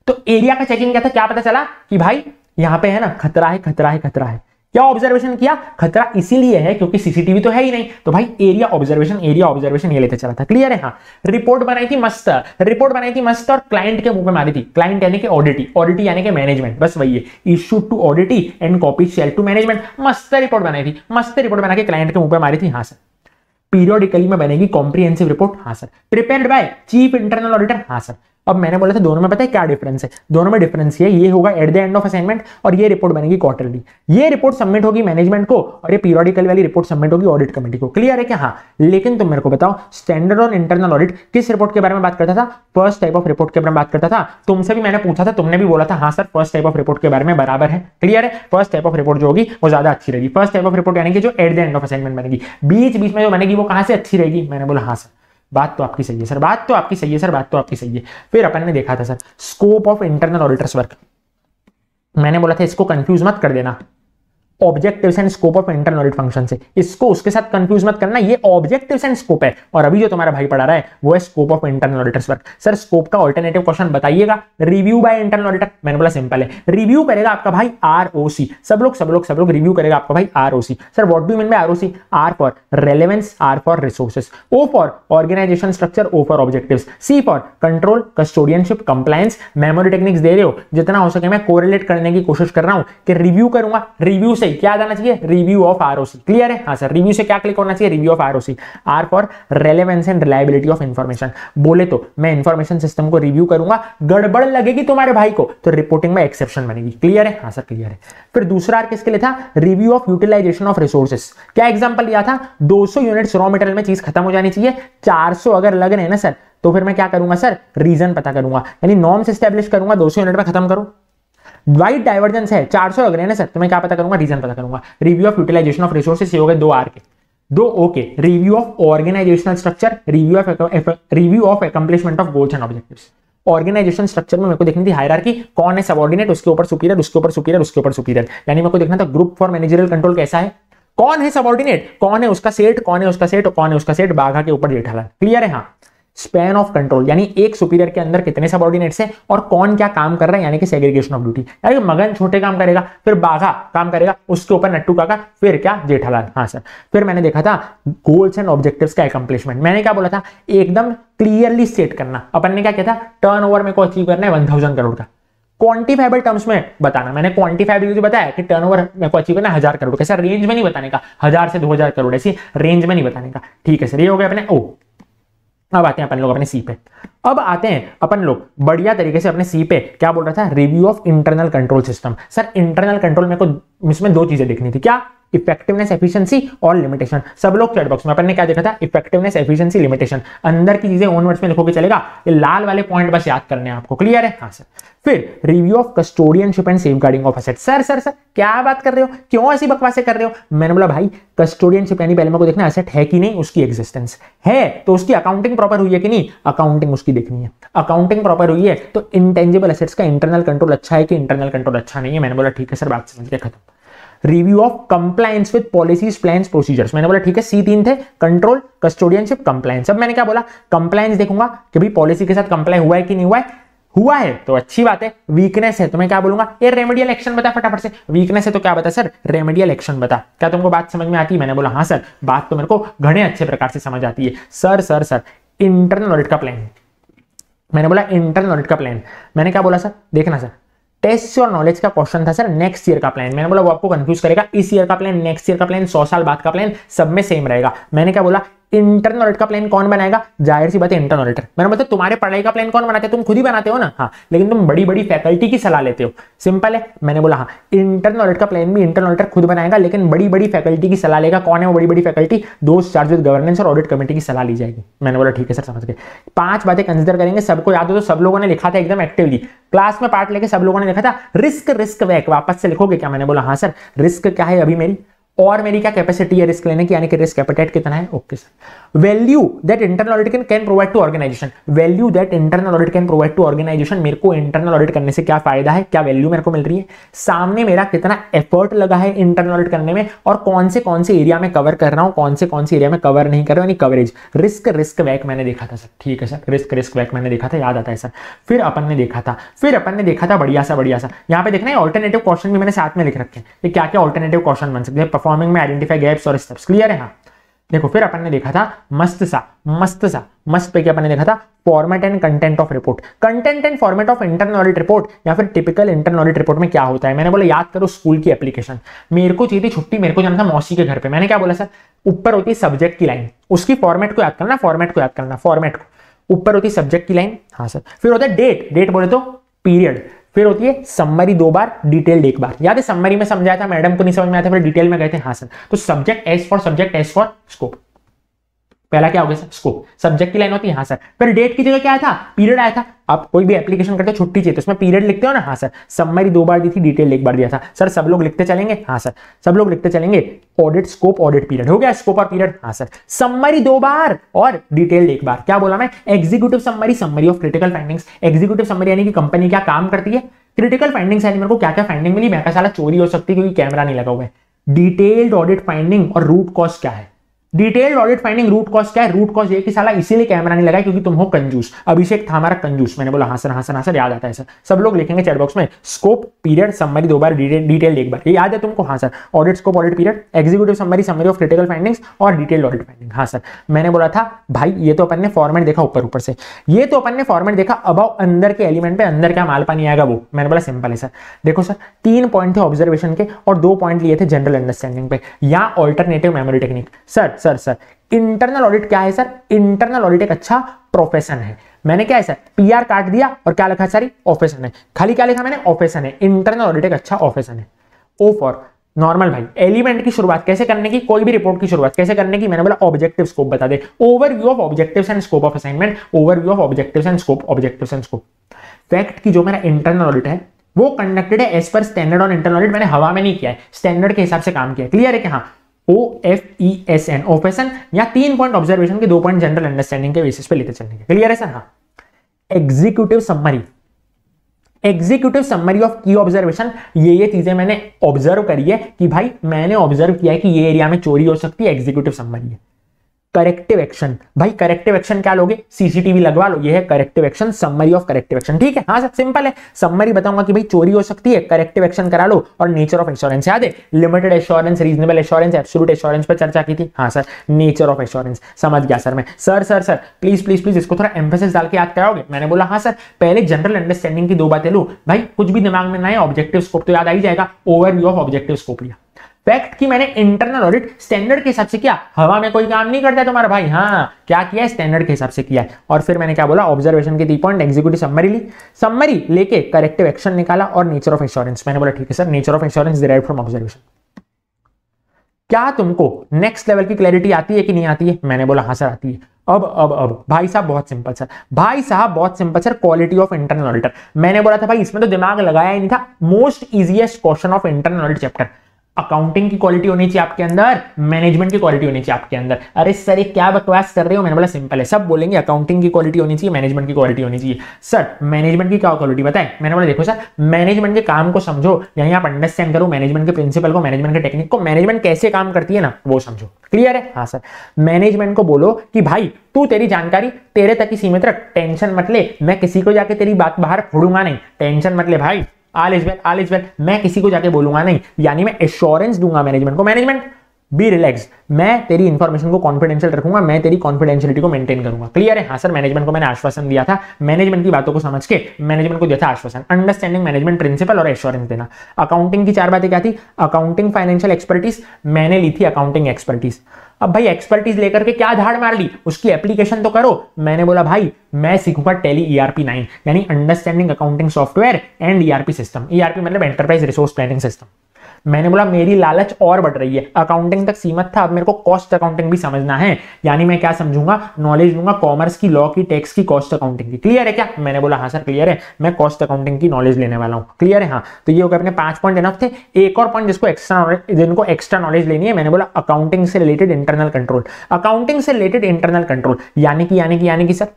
तो एरिया का चेकिंग क्या था, क्या पता चला कि भाई यहां पे है ना खतरा है, खतरा है, खतरा है। क्या ऑब्जर्वेशन किया? खतरा इसीलिए है क्योंकि सीसीटीवी तो है ही नहीं, तो भाई एरिया ऑब्जर्वेशन ये लेते चला था। क्लियर है? हाँ। रिपोर्ट बनाई थी मस्त और क्लाइंट के मुंह पे मारी थी। क्लाइंट यानी कि ऑडिटी यानी कि मैनेजमेंट, बस वही है। Issued to auditee and copy share to management. मस्त रिपोर्ट बना के क्लाइंट के मुंह पे मारी थी। हाँ सर। पीरियोडिकली में बनेगी कॉम्प्रिहेंसिव रिपोर्ट। हाँ sir. Prepared by chief internal auditor. हाँ सर। अब मैंने बोला था दोनों में पता है क्या डिफरेंस है? दोनों में डिफरेंस ये होगा at the end of assignment और ये रिपोर्ट बनेगी क्वार्टरली। ये रिपोर्ट सबमिट होगी मैनेजमेंट को और ये पीरियोडिकल वाली रिपोर्ट सबमिट होगी ऑडिट कमेटी को। क्लियर है क्या? हाँ। लेकिन तुम मेरे को बताओ स्टैंडर्ड ऑन इंटरनल ऑडिट किस रिपोर्ट के बारे में बात करता था? फर्स्ट टाइप ऑफ रिपोर्ट के बारे में बात करता था। तुमसे भी मैंने पूछा था, तुमने भी बोला था हाँ sir first type of report के बारे में बराबर है। क्लियर है? फर्स्ट टाइप ऑफ रिपोर्ट जो होगी वो ज्यादा अच्छी रहेगी। फर्स्ट टाइप ऑफ रिपोर्ट यानी कि जो at the end of assignment बनेगी, बीच में जो बनेगी वो कहां से अच्छी रहेगी? मैंने बोला हाँ सर बात तो आपकी सही है सर, बात तो आपकी सही है। फिर अपन ने देखा था sir scope of internal auditors work. मैंने बोला था इसको कंफ्यूज मत कर देना objectives and scope of internal audit function से, इसको उसके साथ कंफ्यूज मत करना। ये ऑब्जेक्टिव्स एंड स्कोप है और अभी जो तुम्हारा भाई पढ़ा रहा है वो है scope of internal auditors work. Sir scope का ऑल्टरनेटिव क्वेश्चन बताइएगा। Review by internal auditor. मैंने बोला सिंपल है, रिव्यू करेगा आपका भाई आरओसी। सब लोग रिव्यू करेगा आपका भाई ROC. Sir what do you mean by ROC? R for relevance, R for resources, O for organisation structure, O for objectives, C for control, custodianship, compliance. Memory techniques दे रहे हो, जितना हो सके मैं कोरिलेट करने की कोशिश कर रहा हूं कि रिव्यू करूंगा। रिव्यू से क्या आना चाहिए? Review of ROC. क्लियर है? हाँ सर। रिव्यू से क्या क्लिक होना चाहिए? Review of ROC. R for relevance and reliability of information. बोले तो मैं इंफॉर्मेशन सिस्टम को रिव्यू करूंगा, गड़बड़ लगेगी तुम्हारे भाई को तो रिपोर्टिंग में एक्सेप्शन बनेगी। क्लियर है? हाँ सर क्लियर है। फिर दूसरा आर किसके लिए था? Review of utilization of resources. क्या एग्जांपल लिया था? 200 यूनिट्स रॉ मटेरियल में चीज खत्म हो जानी चाहिए, 400 अगर लग रहे हैं ना सर तो फिर मैं क्या करूंगा सर? रीजन पता करूंगा, यानी नॉर्म्स एस्टैब्लिश करूंगा 200 यूनिट में खत्म करो। वाइड डाइवर्जेंस है 400 लग रहे हैं ना सर तो मैं क्या पता करूंगा? रीजन पता करूंगा। Review of utilization of resources ये हो गए 2 आर के, 2 okay. Review of organizational structure, review of accomplishment of goals and objectives. Organization structure में मेरे को देखनी थी हायरार्की, कौन है सबऑर्डिनेट, उसके ऊपर सुपीरियर, उसके ऊपर सुपीरियर, उसके ऊपर सुपीरियर। यानी मेरे को देखना था ग्रुप फॉर मैनेजरियल कंट्रोल कैसा है, कौन है सबऑर्डिनेट, कौन है उसका सेठ, कौन है उसका सेठ, कौन है उसका सेठ, बाघा के ऊपर जेठालाल। क्लियर है? हाँ। स्पैन ऑफ कंट्रोल यानी एक सुपीरियर के अंदर कितने सबऑर्डिनेट्स हैं और कौन क्या काम कर रहा है, यानी कि सेग्रीगेशन ऑफ ड्यूटी। यानी मगन छोटे काम करेगा, फिर बाघा काम करेगा, उसके ऊपर नट्टू काका, फिर क्या? जेठालाल। हाँ सर। फिर मैंने देखा था गोल्स एंड ऑब्जेक्टिव्स का अकम्प्लिशमेंट। मैंने क्या बोला था? एकदम क्लियरली सेट करना। अपन ने क्या किया था? टर्नओवर मेरे को अचीव करना है 1000 करोड़ का, क्वांटिफाइबल टर्म्स में बताना। मैंने क्वांटिफाइबल बताया कि टर्नओवर मेरे को अचीव करना 1000 करोड़। कैसा? रेंज में नहीं बताने का, 1000 से 2000 करोड़, ऐसी रेंज में नहीं बताने का। ठीक है सर, ये हो गया अपने ओ। अब आते हैं अपन लोग अपने सी पे। अब आते हैं अपन लोग बढ़िया तरीके से अपने सी पे। क्या बोल रहा था? Review of internal control system. Sir internal control मेरे को इसमें 2 चीजें देखनी थी। क्या? इफेक्टिवनेस, एफिशिएंसी और लिमिटेशन। सब लोग चैट बॉक्स में अपन ने क्या देखा था? Effectiveness, efficiency, limitation. अंदर की चीजें ओन वर्ड्स में लिखोगे चलेगा, ये लाल वाले पॉइंट बस याद करने हैं आपको। क्लियर है? हाँ सर। फिर review of custodianship and safeguarding of assets. Sir क्या बात कर रहे हो, क्यों ऐसी बकवासें कर रहे हो? मैंने बोला भाई कस्टोडियनशिप यानी पहले मेरे को देखना एसेट है कि नहीं, उसकी एग्जिस्टेंस है तो उसकी अकाउंटिंग प्रॉपर हुई है कि नहीं, अकाउंटिंग उसकी देखनी है। अकाउंटिंग प्रॉपर हुई है तो इंटेंजिबल एसेट्स का इंटरनल कंट्रोल अच्छा है कि इंटरनल कंट्रोल अच्छा नहीं है। मैंने बोला ठीक है सर, बात समझ गया, खत्म। Review of compliance with policies, plans, procedures. मैंने बोला ठीक है, C3 थे, कंट्रोल, कस्टोडियनशिप, कंप्लायंस। अब मैंने क्या बोला? कंप्लायंस देखूंगा कि भाई पॉलिसी के साथ कंप्लाई हुआ है कि नहीं हुआ है। हुआ है तो अच्छी बात है। वीकनेस है तो मैं क्या बोलूंगा? ये रेमेडियल एक्शन बता फटाफट से। वीकनेस है तो क्या बता सर? रेमेडियल एक्शन बता। क्या तुमको बात समझ में आती है? मैंने बोला हाँ सर, बात तो मेरे को घने अच्छे प्रकार से समझ आती है। सर इंटरनल ऑडिट का प्लान। मैंने बोला इंटरनल ऑडिट का प्लान। मैंने क्या बोला सर? देखना सर, टेस्ट योर नॉलेज का क्वेश्चन था सर, नेक्स्ट ईयर का प्लान। मैंने बोला वो आपको कंफ्यूज करेगा, इस ईयर का प्लान, नेक्स्ट ईयर का प्लान, 100 साल बाद का प्लान, सब में सेम रहेगा। मैंने क्या बोला? इंटरनल ऑडिट का प्लान कौन बनाएगा? जाहिर सी बात है इंटरनल ऑडिटर। मैंने बोला तुम्हारे पढ़ाई का प्लान कौन बनाते हैं? तुम खुद ही बनाते हो ना। हाँ, लेकिन तुम बड़ी बड़ी फैकल्टी की सलाह लेते हो। सिंपल है। मैंने बोला हाँ, इंटरनल ऑडिट का प्लान भी इंटरनल ऑडिटर खुद बनाएगा, लेकिन बड़ी बड़ी फैकल्टी की सलाह लेगा। कौन है वो बड़ी बड़ी फैकल्टी? दोस्त चार्ज विद गवर्नेंस और ऑडिट कमेटी की सलाह ली जाएगी। मैंने बोला ठीक है सर, समझ गए। 5 बातें कंसिडर करेंगे, सबको याद हो तो सब लोगों ने लिखा था एकदम एक्टिवली, क्लास में पार्ट लेके सब लोगों ने लिखा था। रिस्क वैक वापस से लिखोगे क्या? मैंने बोला हाँ सर। रिस्क क्या है अभी मेरी? और मेरी क्या कैपेसिटी है रिस्क लेने की, यानी कि रिस्क एपेटाइट कितना है। Okay sir. Value that internal audit can provide to organization, value that internal audit can provide to organization, मेरे को इंटरनल ऑडिट करने से क्या फायदा है, क्या वैल्यू मेरे को मिल रही है, सामने मेरा कितना एफर्ट लगा है इंटरनल ऑडिट करने में, और कौन से एरिया में कवर कर रहा हूं, कौन से एरिया में कवर नहीं कर रहा हूं, यानी कवरेज। रिस्क वैक मैंने देखा था सर, ठीक है सर, रिस्क वैक मैंने देखा था, याद आता है सर। फिर अपन ने देखा था बढ़िया सा यहाँ पे देखना है ऑल्टरनेटिव क्वेश्चन भी मैंने साथ में लिख रखे हैं कि क्या क्या ऑल्टरनेटिव क्वेश्चन बन सकते हैं परफॉर्मिंग में, आइडेंटिफाई गैप्स और स्टेप्स। क्लियर है। हाँ देखो, फिर अपन ने देखा था मस्त पे क्या अपन ने देखा था, format and content of report, content and format of internal audit report या फिर टिपिकल इंटरनल ऑडिट रिपोर्ट में क्या होता है। मैंने बोला याद करो स्कूल की एप्लीकेशन, मेरे को चाहिए थी छुट्टी, मेरे को जाना था मौसी के घर पे, मैंने क्या बोला सर, ऊपर होती है सब्जेक्ट की लाइन, उसकी फॉर्मेट को याद करना, फॉर्मेट को ऊपर होती है सब्जेक्ट की लाइन। हाँ सर। फिर होता है डेट बोले तो पीरियड, फिर होती है समरी 2 बार, डिटेल्ड 1 बार। याद है समरी में समझाया था, मैडम को नहीं समझ में आया था, फिर डिटेल में गए थे। हाँ सर। तो सब्जेक्ट एस फॉर स्कोप, पहला क्या हो गया सर, स्कोप, सब्जेक्ट की लाइन होती है। हाँ सर। फिर डेट की जगह क्या आया था, पीरियड आया था। आप कोई भी एप्लीकेशन करते हो छुट्टी चाहिए तो उसमें पीरियड लिखते हो ना। हाँ सर। समरी 2 बार दी थी, डिटेल 1 बार दिया था। सर सब लोग लिखते चलेंगे। हाँ सर, सब लोग लिखते चलेंगे। ऑडिट स्कोप, ऑडिट पीरियड हो गया, स्कोप और पीरियड। हाँ सर। समरी 2 बार और डिटेल 1 बार। क्या बोला मैं, executive summary of critical findings. Executive summary यानी कि कंपनी क्या काम करती है, क्रिटिकल फाइंडिंग्स यानी मेरे को क्या क्या फाइंडिंग मिली, मैं साला चोरी हो सकती है क्योंकि कैमरा नहीं लगा हुआ है। डिटेल्ड ऑडिट फाइंडिंग और रूट कॉज क्या है, detailed audit finding root cause क्या है, रूट कॉज ये कि साला इसीलिए कैमरा नहीं लगा क्योंकि तुम हो कंजूस। अभिषेक था हमारा कंजूस। मैंने बोला हाँ सर याद आता है सर। सब लोग लिखेंगे चैट बॉक्स में, स्कोप, पीरियड, समरी 2 बार, डिटेल 1 बार। ये याद है तुमको। हाँ sir. Audit scope, audit period, executive summary of critical findings और डिटेल्ड ऑडिट फाइंडिंग। हाँ सर। मैंने बोला था भाई ये तो अपन ने फॉर्मेट देखा ऊपर से, ये तो अपन ने फॉर्मेट देखा, अब अंदर के एलिमेंट पे अंदर क्या माल पानी आएगा वो। मैंने बोला सिंपल है सर। देखो सर 3 पॉइंट थे ऑब्जर्वेशन के और 2 पॉइंट लिए थे जनरल अंडरस्टैंडिंग पे या alternative memory technique. Sir internal audit क्या है सर, इंटरनल ऑडिट एक अच्छा प्रोफेशन है। मैंने क्या है सर, पीआर काट दिया और क्या लिखा सारी ऑफेशन है, खाली क्या लिखा मैंने, ऑफेशन है। इंटरनल ऑडिट एक अच्छा ऑफेशन है। ओ फॉर नॉर्मल भाई, एलिमेंट की शुरुआत कैसे करने की, कोई भी रिपोर्ट की शुरुआत कैसे करने की, मैंने बोला ऑब्जेक्टिव स्कोप बता दे, overview of objectives and scope of assignment, overview of objectives and scope. Fact की जो मेरा इंटरनल ऑडिट है वो कंडक्टेड है as per standard on internal audit, मैंने हवा में नहीं किया है, स्टैंडर्ड के हिसाब से काम किया है। क्लियर है कि हाँ, OFESN ऑफेशन या 3 पॉइंट ऑब्जर्वेशन के 2 पॉइंट जनरल अंडरस्टैंडिंग के बेसिस पे लेते चलने के। क्लियर है सर। हाँ। एग्जीक्यूटिव समरी ऑफ की ऑब्जर्वेशन, ये चीजें मैंने ऑब्जर्व करी है कि भाई मैंने ऑब्जर्व किया है कि ये एरिया में चोरी हो सकती है, एग्जीक्यूटिव समरी है। करेक्टिव एक्शन, भाई करेक्टिव एक्शन क्या लोगे, सीसीटीवी लगवा लो, ये है corrective action, summary of corrective action. ठीक है। हाँ सर सिंपल है, समरी बताऊंगा कि भाई चोरी हो सकती है, करेक्टिव एक्शन करा लो। और नेचर ऑफ एश्योरेंस याद है, limited assurance, reasonable assurance, absolute assurance पर चर्चा की थी। हाँ सर। नेचर ऑफ एश्योरेंस समझ गया सर मैं। सर प्लीज इसको थोड़ा एम्फेसिस डाल के याद कराओगे। मैंने बोला हाँ सर, पहले जनरल अंडरस्टैंडिंग की 2 बातें लो भाई, कुछ भी दिमाग में ना है, ऑब्जेक्टिव स्कोप तो याद आ ही जाएगा, ओवरव्यू ऑफ ऑब्जेक्टिव स्कोप लिया। फैक्ट की मैंने इंटरनल ऑडिट स्टैंडर्ड के हिसाब से किया, हवा में कोई काम नहीं करता है तुम्हारा भाई। हाँ क्या किया है, स्टैंडर्ड के हिसाब से किया है। और फिर मैंने क्या बोला, ऑब्जर्वेशन के 3 पॉइंट, एग्जीक्यूटिव समरी ली, समरी लेके करेक्टिव एक्शन निकाला और नेचर ऑफ एश्योरेंस। मैंने बोला ठीक है sir, nature of assurance derived from observation. क्या तुमको नेक्स्ट लेवल की क्लैरिटी आती है कि नहीं आती है? मैंने बोला हाँ सर आती है। अब भाई साहब बहुत simple sir, quality of internal auditor. मैंने बोला था भाई इसमें तो दिमाग लगाया ही नहीं था, most easiest question of internal audit chapter. Accounting की क्वालिटी होनी चाहिए आपके अंदर, मैनेजमेंट की क्वालिटी होनी चाहिए आपके अंदर। अरे सर ये क्या बकवास कर रहे हो? मैंने बोला सिंपल है, सब बोलेंगे अकाउंटिंग की क्वालिटी होनी चाहिए, मैनेजमेंट की क्वालिटी होनी चाहिए। सर मैनेजमेंट की क्या क्वालिटी बताएं? मैंने बोला देखो सर, मैनेजमेंट के काम को समझो, यहीं आप अंडरस्टैंड करो मैनेजमेंट के प्रिंसिपल को, मैनेजमेंट के टेक्निक को, मैनेजमेंट कैसे काम करती है ना वो समझो। क्लियर है? हाँ सर। मैनेजमेंट को बोलो कि भाई तू तेरी जानकारी तेरे तक ही सीमित रख, टेंशन मत ले, मैं किसी को जाके तेरी बात बाहर फोड़ूंगा नहीं, टेंशन मत ले भाई, ऑल इज वेल, मैं किसी को जाके बोलूंगा नहीं, यानी मैं एश्योरेंस दूंगा मैनेजमेंट को, मैनेजमेंट बी रिलैक्स, मैं तेरी इंफॉर्मेशन को कॉन्फिडेंशियल रखूंगा, मैं तेरी कॉन्फिडेंशियलिटी को मेंटेन करूंगा। क्लियर है? हाँ सर। मैनेजमेंट को मैंने आश्वासन दिया था, मैनेजमेंट की बातों को समझ के मैनेजमेंट को दिया था आश्वासन, अंडरस्टैंडिंग मैनेजमेंट प्रिंसिपल और एश्योरेंस देना। अकाउंटिंग की 4 बातें क्या थी? अकाउंटिंग फाइनेंशियल एक्सपर्टीज, मैंने ली थी अकाउंटिंग एक्सपर्टीज। अब भाई एक्सपर्टीज लेकर के क्या धाड़ मार ली, उसकी एप्लीकेशन तो करो। मैंने बोला भाई मैं सीखूंगा टैली ERP 9 यानी understanding accounting software and ERP system. ERP मतलब एंटरप्राइज रिसोर्स प्लानिंग सिस्टम। मैंने बोला मेरी लालच और बढ़ रही है, अकाउंटिंग तक सीमित था, अब मेरे को कॉस्ट अकाउंटिंग भी समझना है, यानी मैं क्या समझूंगा, नॉलेज लूंगा कॉमर्स की, लॉ की, टैक्स की, कॉस्ट अकाउंटिंग की। क्लियर है क्या? मैंने बोला हाँ सर क्लियर है, मैं कॉस्ट अकाउंटिंग की नॉलेज लेने वाला हूं। क्लियर है? हाँ, तो ये हो गए अपने 5 पॉइंट इनफ थे। एक और पॉइंट जिनको एक्स्ट्रा नॉलेज लेनी है, मैंने बोला अकाउंटिंग से रिलेटेड इंटरनल कंट्रोल। अकाउंटिंग से रिलेटेड इंटरनल कंट्रोल यानी कि सर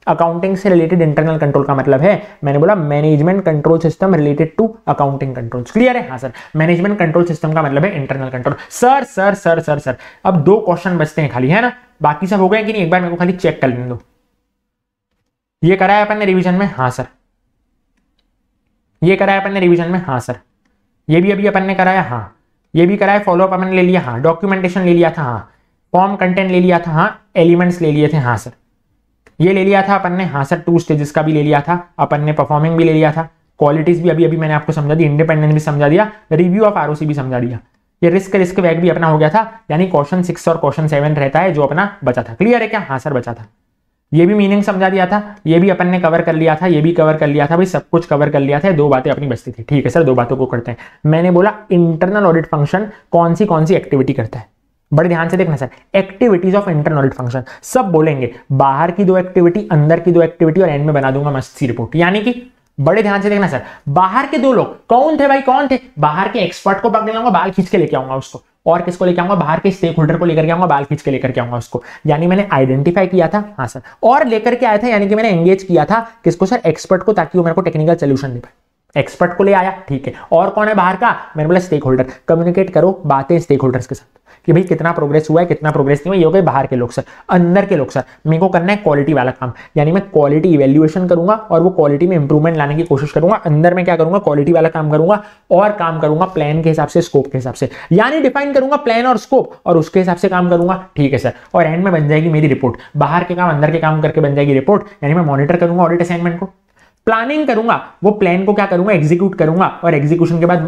अकाउंटिंग से रिलेटेड इंटरनल कंट्रोल का मतलब है, मैंने बोला management control system related to accounting controls. Clear है? हाँ सर, मैनेजमेंट कंट्रोल सिस्टम का मतलब है internal control. Sir sir sir sir sir अब 2 क्वेश्चन बचते हैं खाली, है ना? बाकी सब हो गए कि नहीं? एक बार मेरे को खाली चेक कर लेने दो। ये कराया अपन ने रिवीजन में? हाँ सर। ये कराया अपन ने रिवीजन में? हाँ सर। ये भी अभी अपन ने कराया? हाँ। ये भी कराया, फॉलोअप अपन ने ले लिया? हाँ। डॉक्यूमेंटेशन ले लिया था? हाँ। फॉर्म कंटेंट ले लिया था? हाँ। एलिमेंट्स ले लिए थे? हाँ सर। ये ले लिया था अपन ने? हाँ सर। 2 स्टेजेस का भी ले लिया था अपन ने, परफॉर्मिंग भी ले लिया था, क्वालिटीज भी अभी मैंने आपको समझा दी, इंडिपेंडेंट भी समझा दिया, रिव्यू ऑफ आरओसी भी समझा दिया। ये रिस्क वैक भी अपना हो गया था, यानी क्वेश्चन 6 और क्वेश्चन 7 रहता है जो अपना बचा था। क्लियर है क्या? हाँ सर बचा था। ये भी मीनिंग समझा दिया था, ये भी अपन ने कवर कर लिया था, ये भी कवर कर लिया था, भाई सब कुछ कवर कर लिया था। 2 बातें अपनी बचती थी। ठीक है सर, 2 बातों को करते हैं। मैंने बोला इंटरनल ऑडिट फंक्शन कौन सी एक्टिविटी करता है, बड़े ध्यान से देखना sir. Activities of internal audit function सब बोलेंगे, बाहर की 2 एक्टिविटी, अंदर की 2 एक्टिविटी, और एंड में बना दूंगा मस्त सी रिपोर्ट। यानी कि बड़े ध्यान से देखना सर, बाहर के 2 लोग कौन थे भाई? कौन थे? बाहर के एक्सपर्ट को पकड़ लाऊंगा, बाल खींच के लेके आऊंगा उसको, और किसको लेके आऊंगा? बाहर के स्टेक होल्डर को लेकर के आऊंगा, बाल खींच के लेकर के आऊंगा उसको। यानी मैंने आइडेंटिफाई किया था, हाँ सर, और लेकर के आया था, यानी कि मैंने एंगेज किया था किसको सर? एक्सपर्ट को, ताकि वो मेरे को टेक्निकल सोल्यूशन दे पाए। एक्सपर्ट को ले आया, ठीक है। और कौन है बाहर का? मैंने बोला स्टेक होल्डर। कम्युनिकेट करो बातें स्टेक होल्डर्स के साथ कि भाई कितना प्रोग्रेस हुआ है, कितना प्रोग्रेस नहीं हुआ। ये हो गए बाहर के लोग सर। अंदर के लोग सर, मेरे को करना है क्वालिटी वाला काम, यानी मैं क्वालिटी इवैल्यूएशन करूंगा और वो क्वालिटी में इंप्रूवमेंट लाने की कोशिश करूंगा। अंदर में क्या करूंगा? क्वालिटी वाला काम करूंगा, और काम करूंगा प्लान के हिसाब से, स्कोप के हिसाब से, यानी डिफाइन करूंगा प्लान और स्कोप, और उसके हिसाब से काम करूंगा। ठीक है सर। और एंड में बन जाएगी मेरी रिपोर्ट, बाहर के काम अंदर के काम करके बन जाएगी रिपोर्ट। यानी मैं मॉनिटर करूंगा ऑडिट असाइनमेंट को, प्लानिंग करूंगा, वो प्लान को क्या करूंगा? एग्जीक्यूट करूंगा, और एग्जीक्यूशन के बाद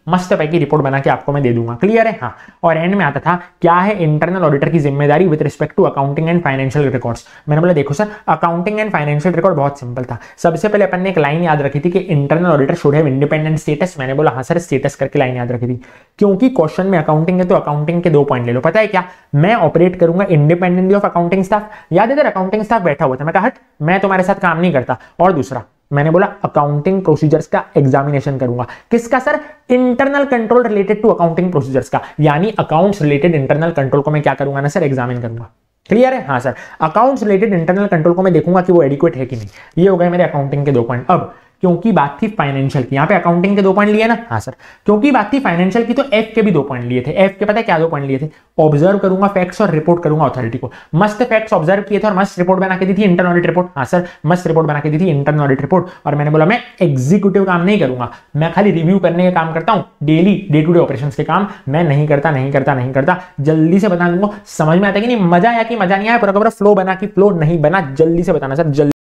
मस्त पैकी रिपोर्ट बना के आपको मैं दे दूंगा। क्लियर है? हाँ। और एंड में आता था क्या है इंटरनल ऑडिटर की जिम्मेदारी with respect to accounting and financial records. मैंने बोला देखो sir, accounting and financial record बहुत सिंपल था। सबसे पहले अपन ने एक लाइन याद रखी थी कि internal auditor should have independent status. मैंने बोला हाँ सर, स्टेटस करके लाइन याद रखी थी, क्योंकि क्वेश्चन में अकाउंटिंग है तो अकाउंटिंग के 2 पॉइंट ले लो। पता है क्या? मैं ऑपरेट करूंगा इंडिपेंडेंटली ऑफ अकाउंटिंग स्टाफ। याद है इधर अकाउंटिंग स्टाफ बैठा हुआ था, मैं कहा हट, मैं तुम्हारे साथ काम नहीं करता। और दूसरा मैंने बोला अकाउंटिंग प्रोसीजर्स का एग्जामिनेशन करूंगा। किसका sir? Internal control related to accounting procedures का, यानी अकाउंट्स रिलेटेड इंटरनल कंट्रोल को मैं क्या करूंगा ना सर? एग्जामिन करूंगा। क्लियर है? हाँ sir. Accounts related internal control को मैं देखूंगा कि वो एडिक्वेट है कि नहीं। ये हो गए मेरे अकाउंटिंग के 2 पॉइंट। अब क्योंकि बात थी फाइनेंशियल की, यहाँ पे अकाउंटिंग के 2 पॉइंट लिए ना? हाँ सर। क्योंकि बात थी फाइनेंशियल की तो एफ के भी 2 पॉइंट लिए थे। एफ के पता है क्या 2 पॉइंट लिए थे? ऑब्जर्व करूंगा फैक्ट्स और रिपोर्ट करूंगा अथॉरिटी को। मस्त फैक्ट्स ऑब्जर्व किए थे और मस्त रिपोर्ट बना के दी थी, इंटरनल ऑडिट रिपोर्ट। हाँ सर, मस्त रिपोर्ट बना के दी थी, इंटरनल ऑडिट रिपोर्ट। और मैंने बोला मैं एग्जीक्यूटिव काम नहीं करूंगा, मैं खाली रिव्यू करने का काम करता हूं, daily day to day operations के काम मैं नहीं करता। जल्दी से बता दूंगा। समझ में आता है कि नहीं? मजा आया कि मजा नहीं आया? पूरा फ्लो बना कि फ्लो नहीं बना? जल्दी से बताना सर, जल्दी।